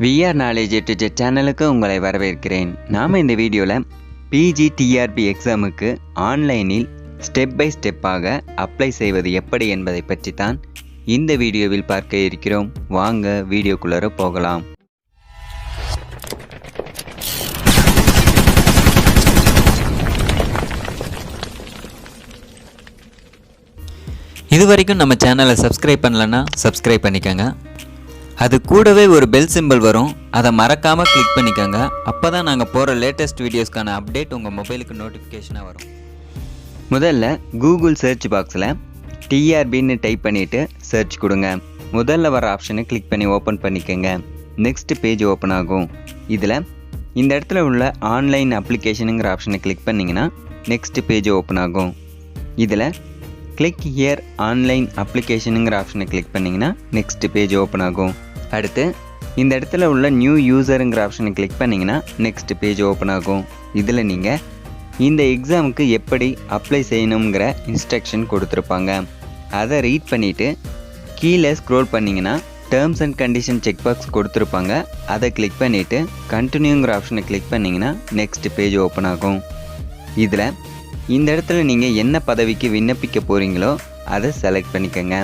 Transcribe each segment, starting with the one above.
VR Knowledge AtoZ சேனலுக்கு உங்களை வரவேற்கிறேன். நாம் இந்த வீடியோவில் PGTRB எக்ஸாமுக்கு ஆன்லைனில் ஸ்டெப் பை ஸ்டெப்பாக அப்ளை செய்வது எப்படி என்பதை பற்றி தான் இந்த வீடியோவில் பார்க்க இருக்கிறோம். வாங்க வீடியோக்குள்ளே போகலாம். இதுவரைக்கும் நம்ம சேனலை சப்ஸ்கிரைப் பண்ணலன்னா சப்ஸ்கிரைப் பண்ணிக்கோங்க. அது கூடவே ஒரு பெல் சிம்பிள் வரும், அதை மறக்காமல் கிளிக் பண்ணிக்கோங்க. அப்போ தான் நாங்கள் போகிற லேட்டஸ்ட் வீடியோஸ்க்கான அப்டேட் உங்கள் மொபைலுக்கு நோட்டிஃபிகேஷனாக வரும். முதல்ல கூகுள் சர்ச் பாக்ஸில் TRBன்னு டைப் பண்ணிவிட்டு சர்ச் கொடுங்க. முதல்ல வர ஆப்ஷனை கிளிக் பண்ணி ஓப்பன் பண்ணிக்கோங்க. நெக்ஸ்ட் பேஜ் ஓப்பன் ஆகும். இதில் இந்த இடத்துல உள்ள ஆன்லைன் அப்ளிகேஷனுங்கிற ஆப்ஷனை கிளிக் பண்ணிங்கன்னா நெக்ஸ்ட் பேஜ் ஓப்பன் ஆகும். இதில் கிளிக் ஹியர் ஆன்லைன் அப்ளிகேஷனுங்கிற ஆப்ஷனை கிளிக் பண்ணிங்கன்னா நெக்ஸ்ட் பேஜ் ஓப்பன் ஆகும். அடுத்து இந்த இடத்துல உள்ள நியூ யூசருங்கிற ஆப்ஷனை கிளிக் பண்ணிங்கன்னா நெக்ஸ்ட் பேஜ் ஓப்பன் ஆகும். இதில் நீங்கள் இந்த எக்ஸாமுக்கு எப்படி அப்ளை செய்யணுங்கிற இன்ஸ்ட்ரக்ஷன் கொடுத்துருப்பாங்க. அதை ரீட் பண்ணிவிட்டு கீழே ஸ்க்ரோல் பண்ணிங்கன்னா terms and condition check box கொடுத்துருப்பாங்க. அதை கிளிக் பண்ணிவிட்டு கண்டினியூங்கிற ஆப்ஷனை கிளிக் பண்ணிங்கன்னா நெக்ஸ்ட் பேஜ் ஓப்பன் ஆகும். இதில் இந்த இடத்துல நீங்கள் என்ன பதவிக்கு விண்ணப்பிக்க போகிறீங்களோ அதை செலக்ட் பண்ணிக்கோங்க.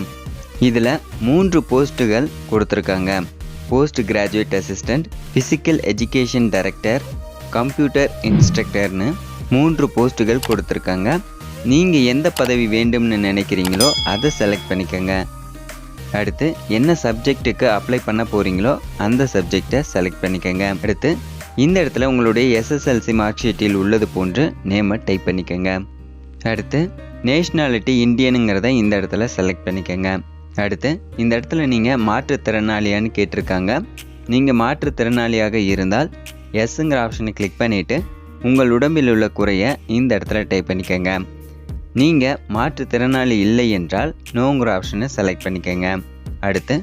இதில் 3 போஸ்ட்டுகள் கொடுத்துருக்காங்க. Post graduate assistant, physical education director, computer இன்ஸ்ட்ரக்டர்னு 3 போஸ்ட்டுகள் கொடுத்துருக்காங்க. நீங்கள் எந்த பதவி வேண்டும்னு நினைக்கிறீங்களோ அதை செலக்ட் பண்ணிக்கோங்க. அடுத்து என்ன சப்ஜெக்ட்டுக்கு அப்ளை பண்ண போகிறீங்களோ அந்த சப்ஜெக்டை செலக்ட் பண்ணிக்கோங்க. அடுத்து இந்த இடத்துல உங்களுடைய SSLC மார்க் ஷீட்டில் உள்ளது போன்று நேமை டைப் பண்ணிக்கோங்க. அடுத்து நேஷ்னாலிட்டி இந்தியனுங்கிறத இந்த இடத்துல செலக்ட் பண்ணிக்கோங்க. அடுத்து இந்த இடத்துல நீங்கள் மாற்றுத்திறனாளியான்னு கேட்டிருக்காங்க. நீங்கள் மாற்றுத்திறனாளியாக இருந்தால் எஸ்ங்கிற ஆப்ஷனை கிளிக் பண்ணிவிட்டு உங்கள் உடம்பில் உள்ள குறையை இந்த இடத்துல டைப் பண்ணிக்கோங்க. நீங்கள் மாற்றுத்திறனாளி இல்லை என்றால் நோங்கிற ஆப்ஷனை செலக்ட் பண்ணிக்கோங்க. அடுத்து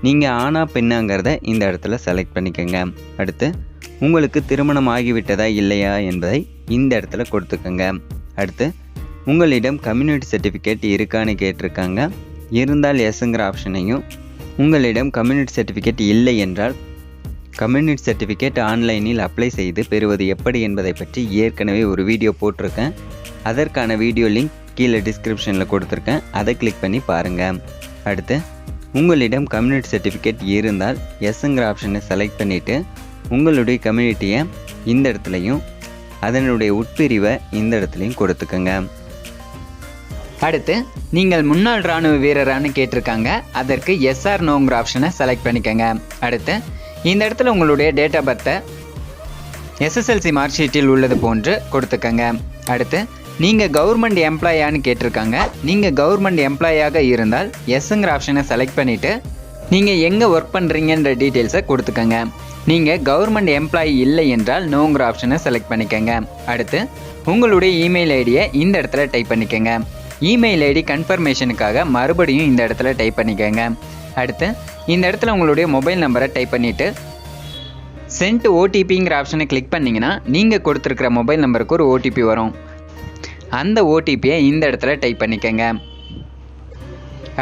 நீங்கள் ஆணா பெண்ணாங்கிறத இந்த இடத்துல செலக்ட் பண்ணிக்கோங்க. அடுத்து உங்களுக்கு திருமணம் ஆகிவிட்டதா இல்லையா என்பதை இந்த இடத்துல கொடுத்துக்கோங்க. அடுத்து உங்களிடம் கம்யூனிட்டி சர்டிஃபிகேட் இருக்கான்னு கேட்டிருக்காங்க. இருந்தால் எஸ்ங்கிற ஆப்ஷனையும், உங்களிடம் கம்யூனிட்டி சர்டிஃபிகேட் இல்லை என்றால் கம்யூனிட்டி சர்டிஃபிகேட் ஆன்லைனில் அப்ளை செய்து பெறுவது எப்படி என்பதை பற்றி ஏற்கனவே ஒரு வீடியோ போட்டிருக்கேன். அதற்கான வீடியோ லிங்க் கீழே டிஸ்கிரிப்ஷனில் கொடுத்துருக்கேன். அதை கிளிக் பண்ணி பாருங்கள். அடுத்து உங்களிடம் கம்யூனிட்டி சர்டிஃபிகேட் இருந்தால் எஸ்ங்கிற ஆப்ஷனை செலக்ட் பண்ணிவிட்டு உங்களுடைய கம்யூனிட்டியை இந்த இடத்துலையும் அதனுடைய உட்பிரிவை இந்த இடத்துலையும் கொடுத்துக்கோங்க. அடுத்து நீங்கள் முன்னாள் இராணுவ வீரரானு கேட்டிருக்காங்க. அதற்கு எஸ்ஆர் நோங்கிற ஆப்ஷனை செலக்ட் பண்ணிக்கோங்க. அடுத்து இந்த இடத்துல உங்களுடைய டேட் ஆஃப் பர்த்தை SSLC மார்க் ஷீட்டில் உள்ளது போன்று கொடுத்துக்கோங்க. அடுத்து நீங்கள் கவர்மெண்ட் எம்ப்ளாயான்னு கேட்டிருக்காங்க. நீங்கள் கவர்மெண்ட் எம்ப்ளாயாக இருந்தால் எஸ்ங்கிற ஆப்ஷனை செலக்ட் பண்ணிவிட்டு நீங்கள் எங்கே ஒர்க் பண்ணுறீங்கன்ற டீட்டெயில்ஸை கொடுத்துக்கோங்க. நீங்கள் கவர்மெண்ட் எம்ப்ளாயி இல்லை என்றால் நோங்கிற ஆப்ஷனை செலக்ட் பண்ணிக்கோங்க. அடுத்து உங்களுடைய இமெயில் ஐடியை இந்த இடத்துல டைப் பண்ணிக்கோங்க. இமெயில் ஐடி கன்ஃபர்மேஷனுக்காக மறுபடியும் இந்த இடத்துல டைப் பண்ணிக்கோங்க. அடுத்து இந்த இடத்துல உங்களுடைய மொபைல் நம்பரை டைப் பண்ணிவிட்டு சென்ட் OTPங்கிற ஆப்ஷனை கிளிக் பண்ணிங்கன்னா நீங்கள் கொடுத்துருக்கிற மொபைல் நம்பருக்கு ஒரு OTP வரும். அந்த OTPயை இந்த இடத்துல டைப் பண்ணிக்கோங்க.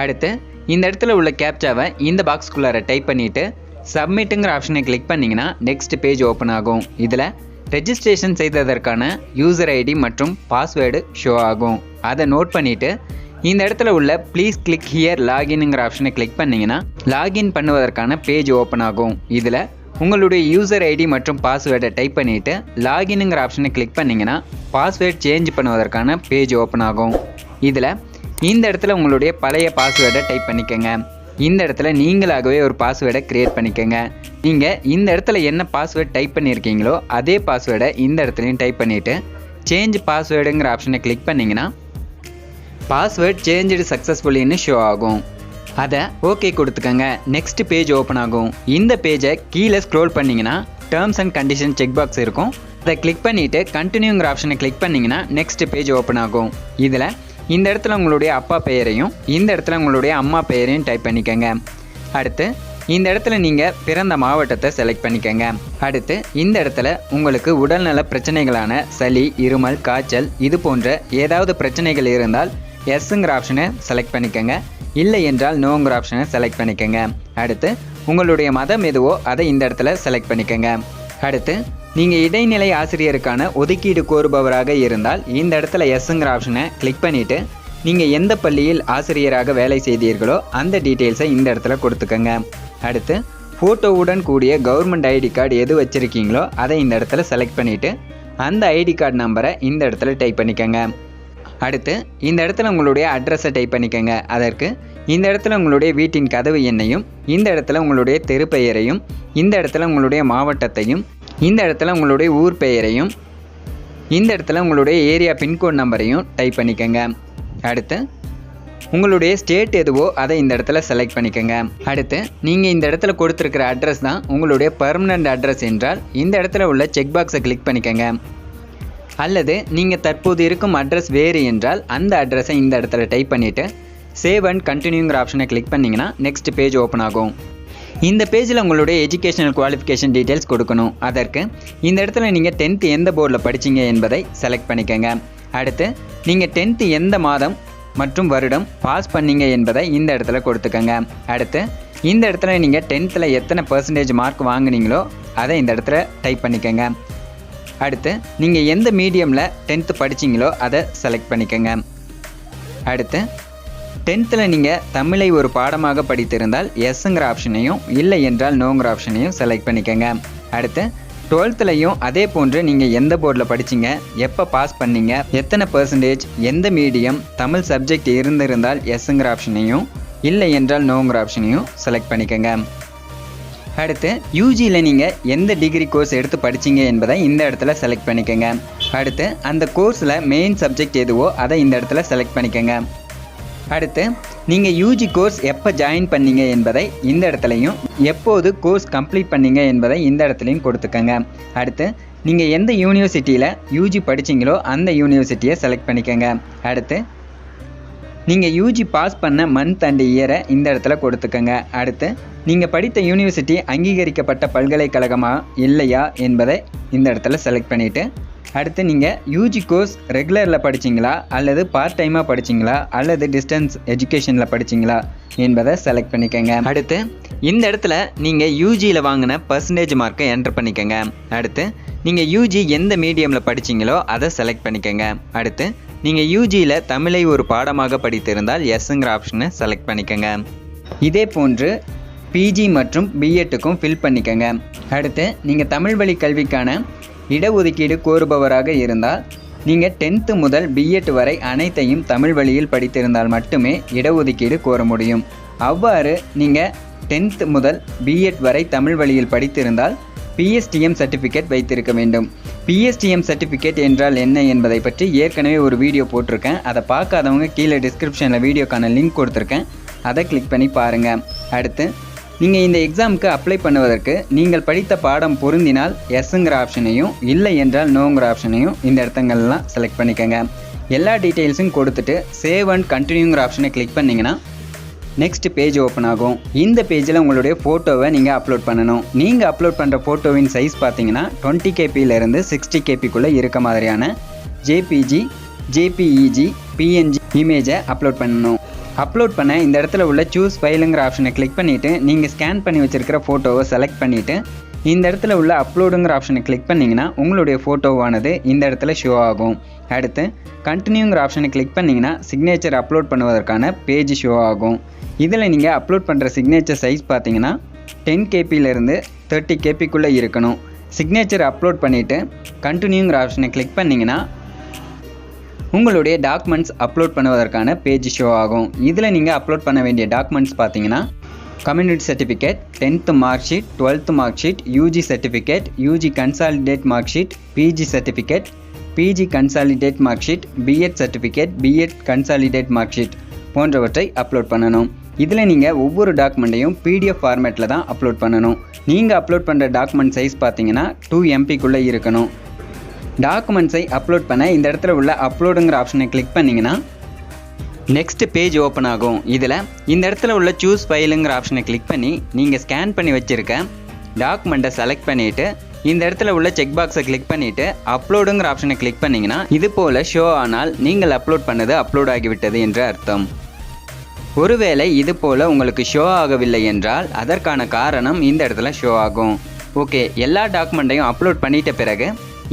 அடுத்து இந்த இடத்துல உள்ள கேப்சாவை இந்த பாக்ஸ்குள்ளார டைப் பண்ணிவிட்டு சப்மிட்டுங்கிற ஆப்ஷனை கிளிக் பண்ணிங்கன்னா நெக்ஸ்ட் பேஜ் ஓப்பன் ஆகும். இதில் ரெஜிஸ்ட்ரேஷன் செய்ததற்கான யூசர் ஐடி மற்றும் பாஸ்வேர்டு ஷோ ஆகும். அதை நோட் பண்ணிவிட்டு இந்த இடத்துல உள்ள ப்ளீஸ் கிளிக் ஹியர் லாகின்ங்கிற ஆப்ஷனை கிளிக் பண்ணிங்கன்னா லாகின் பண்ணுவதற்கான பேஜ் ஓப்பன் ஆகும். இதில் உங்களுடைய யூசர் ஐடி மற்றும் பாஸ்வேர்டை டைப் பண்ணிவிட்டு லாகின்ங்கிற ஆப்ஷனை கிளிக் பண்ணிங்கன்னா பாஸ்வேர்ட் சேஞ்ச் பண்ணுவதற்கான பேஜ் ஓப்பன் ஆகும். இதில் இந்த இடத்துல உங்களுடைய பழைய பாஸ்வேர்டை டைப் பண்ணிக்கோங்க. இந்த இடத்துல நீங்களாகவே ஒரு பாஸ்வேர்டை க்ரியேட் பண்ணிக்கோங்க. நீங்கள் இந்த இடத்துல என்ன பாஸ்வேர்ட் டைப் பண்ணியிருக்கீங்களோ அதே பாஸ்வேர்டை இந்த இடத்துலையும் டைப் பண்ணிவிட்டு சேஞ்ச் பாஸ்வேர்டுங்கிற ஆப்ஷனை கிளிக் பண்ணிங்கன்னா பாஸ்வேர்ட் சேஞ்சு சக்ஸஸ்ஃபுல்லின்னு ஷோ ஆகும். அதை ஓகே கொடுத்துக்கோங்க. நெக்ஸ்ட் பேஜ் ஓப்பன் ஆகும். இந்த பேஜை கீழே ஸ்க்ரோல் பண்ணிங்கன்னா terms and condition check box இருக்கும். அதை கிளிக் பண்ணிவிட்டு கண்டினியூங்கிற ஆப்ஷனை கிளிக் பண்ணிங்கன்னா நெக்ஸ்ட் பேஜ் ஓப்பன் ஆகும். இதில் இந்த இடத்துல உங்களுடைய அப்பா பெயரையும் இந்த இடத்துல உங்களுடைய அம்மா பெயரையும் டைப் பண்ணிக்கோங்க. அடுத்து இந்த இடத்துல நீங்கள் பிறந்த மாவட்டத்தை செலக்ட் பண்ணிக்கோங்க. அடுத்து இந்த இடத்துல உங்களுக்கு உடல்நல பிரச்சனைகளான சளி, இருமல், காய்ச்சல் இது போன்ற ஏதாவது பிரச்சனைகள் இருந்தால் எஸ்ங்கிற ஆப்ஷனை செலக்ட் பண்ணிக்கோங்க. இல்லை என்றால் நோங்கிற ஆப்ஷனை செலக்ட் பண்ணிக்கோங்க. அடுத்து உங்களுடைய மதம் எதுவோ அதை இந்த இடத்துல செலக்ட் பண்ணிக்கோங்க. அடுத்து நீங்கள் இடைநிலை ஆசிரியருக்கான ஒதுக்கீடு கோருபவராக இருந்தால் இந்த இடத்துல எஸ்ங்கிற ஆப்ஷனை கிளிக் பண்ணிவிட்டு நீங்கள் எந்த பள்ளியில் ஆசிரியராக வேலை செய்தீர்களோ அந்த டீட்டெயில்ஸை இந்த இடத்துல கொடுத்துக்கோங்க. அடுத்து ஃபோட்டோவுடன் கூடிய கவர்மெண்ட் ஐடி கார்டு எது வச்சுருக்கீங்களோ அதை இந்த இடத்துல செலக்ட் பண்ணிவிட்டு அந்த ஐடி கார்டு நம்பரை இந்த இடத்துல டைப் பண்ணிக்கோங்க. அடுத்து இந்த இடத்துல உங்களுடைய அட்ரஸை டைப் பண்ணிக்கோங்க. அதற்கு இந்த இடத்துல உங்களுடைய வீட்டின் கதவு எண்ணையும், இந்த இடத்துல உங்களுடைய தெரு பெயரையும், இந்த இடத்துல உங்களுடைய மாவட்டத்தையும், இந்த இடத்துல உங்களுடைய ஊர் பெயரையும், இந்த இடத்துல உங்களுடைய ஏரியா பின்கோட் நம்பரையும் டைப் பண்ணிக்கோங்க. அடுத்து உங்களுடைய ஸ்டேட் எதுவோ அதை இந்த இடத்துல செலக்ட் பண்ணிக்கோங்க. அடுத்து நீங்கள் இந்த இடத்துல கொடுத்துருக்கிற அட்ரஸ் தான் உங்களுடைய பெர்மனண்ட் அட்ரஸ் என்றால் இந்த இடத்துல உள்ள செக் பாக்ஸை கிளிக் பண்ணிக்கோங்க. அல்லது நீங்கள் தற்போது இருக்கும் அட்ரஸ் வேறு என்றால் அந்த அட்ரஸை இந்த இடத்துல டைப் பண்ணிவிட்டு சேவ் அண்ட் கண்டினியூங்கிற ஆப்ஷனை கிளிக் பண்ணிங்கன்னா நெக்ஸ்ட் பேஜ் ஓப்பன் ஆகும். இந்த பேஜில் உங்களுடைய எஜுகேஷனல் குவாலிஃபிகேஷன் டீட்டெயில்ஸ் கொடுக்கணும். அதற்கு இந்த இடத்துல நீங்கள் 10th எந்த போர்டில் படிச்சிங்க என்பதை செலக்ட் பண்ணிக்கோங்க. அடுத்து நீங்கள் 10th எந்த மாதம் மற்றும் வருடம் பாஸ் பண்ணீங்க என்பதை இந்த இடத்துல கொடுத்துக்கோங்க. அடுத்து இந்த இடத்துல நீங்கள் 10th எத்தனை % மார்க் வாங்கினீங்களோ அதை இந்த இடத்துல டைப் பண்ணிக்கோங்க. அடுத்து நீங்கள் எந்த மீடியமில் 10th படிச்சிங்களோ அதை செலக்ட் பண்ணிக்கோங்க. அடுத்து 10th நீங்கள் தமிழை ஒரு பாடமாக படித்திருந்தால் எஸ்ங்கிற ஆப்ஷனையும், இல்லை என்றால் நோங்கிற ஆப்ஷனையும் செலக்ட் பண்ணிக்கோங்க. அடுத்து 12th அதே போன்று நீங்கள் எந்த போர்டில் படிச்சிங்க, எப்போ பாஸ் பண்ணீங்க, எத்தனை %, எந்த மீடியம், தமிழ் சப்ஜெக்ட் இருந்திருந்தால் எஸ்ங்கிற ஆப்ஷனையும், இல்லை என்றால் நோங்கிற ஆப்ஷனையும் செலக்ட் பண்ணிக்கோங்க. அடுத்து யூஜியில் நீங்கள் எந்த டிகிரி கோர்ஸ் எடுத்து படிச்சிங்க என்பதை இந்த இடத்துல செலக்ட் பண்ணிக்கோங்க. அடுத்து அந்த கோர்ஸில் மெயின் சப்ஜெக்ட் எதுவோ அதை இந்த இடத்துல செலக்ட் பண்ணிக்கோங்க. அடுத்து நீங்கள் யூஜி கோர்ஸ் எப்போ ஜாயின் பண்ணீங்க என்பதை இந்த இடத்துலையும், எப்போது கோர்ஸ் கம்ப்ளீட் பண்ணீங்க என்பதை இந்த இடத்துலையும் கொடுத்துக்கோங்க. அடுத்து நீங்கள் எந்த யூனிவர்சிட்டியில் யூஜி படிச்சிங்களோ அந்த யூனிவர்சிட்டியை செலக்ட் பண்ணிக்கோங்க. அடுத்து நீங்கள் யூஜி பாஸ் பண்ண மந்த் அண்ட் இயரை இந்த இடத்துல கொடுத்துக்கோங்க. அடுத்து நீங்கள் படித்த யூனிவர்சிட்டி அங்கீகரிக்கப்பட்ட பல்கலைக்கழகமா இல்லையா என்பதை இந்த இடத்துல செலக்ட் பண்ணிவிட்டு அடுத்து நீங்கள் யூஜி கோர்ஸ் ரெகுலரில் படிச்சிங்களா அல்லது பார்ட் டைமாக படிச்சிங்களா அல்லது டிஸ்டன்ஸ் எஜுகேஷனில் படிச்சிங்களா என்பதை செலக்ட் பண்ணிக்கோங்க. அடுத்து இந்த இடத்துல நீங்கள் யூஜியில் வாங்கின % மார்க்கை என்டர் பண்ணிக்கோங்க. அடுத்து நீங்கள் யூஜி எந்த மீடியமில் படிச்சிங்களோ அதை செலக்ட் பண்ணிக்கோங்க. அடுத்து நீங்கள் யூஜியில் தமிழை ஒரு பாடமாக படித்திருந்தால் எஸ்ங்கிற ஆப்ஷனை செலக்ட் பண்ணிக்கோங்க. இதே போன்று பிஜி மற்றும் பிஎட்டுக்கும் ஃபில் பண்ணிக்கோங்க. அடுத்து நீங்கள் தமிழ் வழி கல்விக்கான இடஒதுக்கீடு கோருபவராக இருந்தால் நீங்கள் 10th முதல் பிஎட் வரை அனைத்தையும் தமிழ் வழியில் படித்திருந்தால் மட்டுமே இடஒதுக்கீடு கோர முடியும். அவ்வாறு நீங்கள் 10th முதல் பிஎட் வரை தமிழ் வழியில் படித்திருந்தால் PSTM சர்டிஃபிகேட் வைத்திருக்க வேண்டும். PSTM சர்டிஃபிகேட் என்றால் என்ன என்பதை பற்றி ஏற்கனவே ஒரு வீடியோ போட்டிருக்கேன். அதை பார்க்காதவங்க கீழே டிஸ்கிரிப்ஷனில் வீடியோக்கான லிங்க் கொடுத்துருக்கேன், அதை கிளிக் பண்ணி பாருங்கள். அடுத்து நீங்கள் இந்த எக்ஸாமுக்கு அப்ளை பண்ணுவதற்கு நீங்கள் படித்த பாடம் பொருந்தினால் எஸ்ங்கிற ஆப்ஷனையும், இல்லை என்றால் நோங்கிற ஆப்ஷனையும் இந்த இடத்துங்கள்லாம் செலக்ட் பண்ணிக்கோங்க. எல்லா டீட்டெயில்ஸும் கொடுத்துட்டு சேவ் அண்ட் கண்டினியூங்கிற ஆப்ஷனை கிளிக் பண்ணிங்கன்னா நெக்ஸ்ட் பேஜ் ஓப்பன் ஆகும். இந்த பேஜில் உங்களுடைய ஃபோட்டோவை நீங்கள் அப்லோட் பண்ணணும். நீங்கள் அப்லோட் பண்ணுற ஃபோட்டோவின் சைஸ் பார்த்தீங்கன்னா 20 KB -60 KB இருக்க மாதிரியான JPG, JPEG, PNG இமேஜை அப்லோட் பண்ணணும். அப்லோட் பண்ண இந்த இடத்துல உள்ள சூஸ் ஃபைலுங்கிற ஆப்ஷனை கிளிக் பண்ணிவிட்டு நீங்கள் ஸ்கேன் பண்ணி வச்சுருக்கிற ஃபோட்டோவை செலக்ட் பண்ணிவிட்டு இந்த இடத்துல உள்ள அப்லோடுங்கிற ஆப்ஷனை கிளிக் பண்ணிங்கன்னா உங்களுடைய ஃபோட்டோவானது இந்த இடத்துல ஷோ ஆகும். அடுத்து கண்டினியூங்கிற ஆப்ஷனை கிளிக் பண்ணிங்கன்னா சிக்னேச்சர் அப்லோட் பண்ணுவதற்கான பேஜ் ஷோ ஆகும். இதில் நீங்கள் அப்லோட் பண்ணுற சிக்னேச்சர் சைஸ் பார்த்தீங்கன்னா 10 KB 30 KB இருக்கணும். சிக்னேச்சர் அப்லோட் பண்ணிவிட்டு கண்டினியூங்கிற ஆப்ஷனை கிளிக் பண்ணிங்கன்னா உங்களுடைய டாக்குமெண்ட்ஸ் அப்லோட் பண்ணுவதற்கான பேஜ் ஷோ ஆகும். இதில் நீங்கள் அப்லோட் பண்ண வேண்டிய டாக்குமெண்ட்ஸ் பார்த்தீங்கன்னா community certificate, 10th mark sheet, 12th mark sheet, UG certificate, UG consolidate mark sheet, PG certificate, PG consolidate mark sheet, BEd certificate, BEd consolidate mark sheet போன்றவற்றை upload பண்ணணும். இதில் நீங்கள் ஒவ்வொரு டாக்குமெண்ட்டையும் PDF ஃபார்மேட்டில் தான் அப்லோட் பண்ணணும். நீங்கள் அப்லோட் பண்ணுற டாக்குமெண்ட் சைஸ் பார்த்தீங்கன்னா 2 MB இருக்கணும். டாக்குமெண்ட்ஸை அப்லோட் பண்ண இந்த இடத்துல உள்ள அப்லோடுங்கிற ஆப்ஷனை கிளிக் பண்ணிங்கன்னா நெக்ஸ்ட் பேஜ் ஓப்பன் ஆகும். இதில் இந்த இடத்துல உள்ள சூஸ் ஃபைலுங்கிற ஆப்ஷனை கிளிக் பண்ணி நீங்கள் ஸ்கேன் பண்ணி வச்சுருக்க டாக்குமெண்ட்டை செலக்ட் பண்ணிவிட்டு இந்த இடத்துல உள்ள செக் பாக்ஸை கிளிக் பண்ணிவிட்டு அப்லோடுங்கிற ஆப்ஷனை கிளிக் பண்ணிங்கன்னா இது போல் ஷோ ஆனால் நீங்கள் அப்லோட் பண்ணது அப்லோட் ஆகிவிட்டது என்று அர்த்தம். ஒருவேளை இது போல் உங்களுக்கு ஷோ ஆகவில்லை என்றால் அதற்கான காரணம் இந்த இடத்துல ஷோ ஆகும். ஓகே, எல்லா டாக்குமெண்ட்டையும் அப்லோட் பண்ணிட்ட பிறகு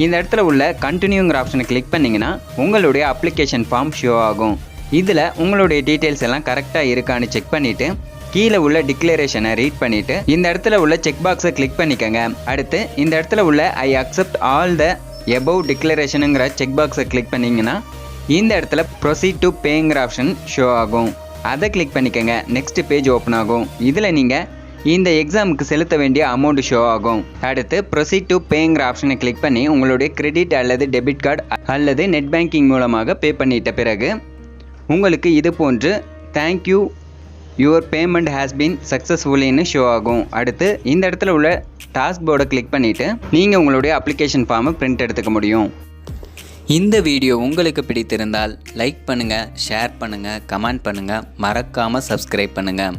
இந்த இடத்துல உள்ள கண்டினியூங்கிற ஆப்ஷனை கிளிக் பண்ணிங்கன்னா உங்களுடைய அப்ளிகேஷன் ஃபார்ம் ஷோ ஆகும். இதில் உங்களுடைய டீட்டெயில்ஸ் எல்லாம் கரெக்டாக இருக்கான்னு செக் பண்ணிவிட்டு கீழே உள்ள டிக்ளரேஷனை ரீட் பண்ணிவிட்டு இந்த இடத்துல உள்ள செக் பாக்ஸை கிளிக் பண்ணிக்கோங்க. அடுத்து இந்த இடத்துல உள்ள I accept all the above டிக்ளரேஷனுங்கிற செக் பாக்ஸை கிளிக் பண்ணிங்கன்னா இந்த இடத்துல ப்ரொசீட் டு பேங்கிற ஆப்ஷன் ஷோ ஆகும். அதை கிளிக் பண்ணிக்கோங்க. நெக்ஸ்ட் பேஜ் ஓப்பன் ஆகும். இதில் நீங்கள் இந்த எக்ஸாமுக்கு செலுத்த வேண்டிய அமௌண்ட் ஷோ ஆகும். அடுத்து ப்ரொசீட் டு பேங்கிற ஆப்ஷனை கிளிக் பண்ணி உங்களுடைய கிரெடிட் அல்லது டெபிட் கார்டு அல்லது நெட் பேங்கிங் மூலமாக பே பண்ணிட்ட பிறகு உங்களுக்கு இது போன்று thank you your payment has been சக்ஸஸ்ஃபுல்லின்னு ஷோ ஆகும். அடுத்து இந்த இடத்துல உள்ள டாஸ்க் போர்டை கிளிக் பண்ணிவிட்டு நீங்கள் உங்களுடைய அப்ளிகேஷன் ஃபார்மை பிரிண்ட் எடுத்துக்க முடியும். இந்த வீடியோ உங்களுக்கு பிடித்திருந்தால் லைக் பண்ணுங்கள், ஷேர் பண்ணுங்கள், கமெண்ட் பண்ணுங்கள், மறக்காமல் சப்ஸ்கிரைப் பண்ணுங்கள்.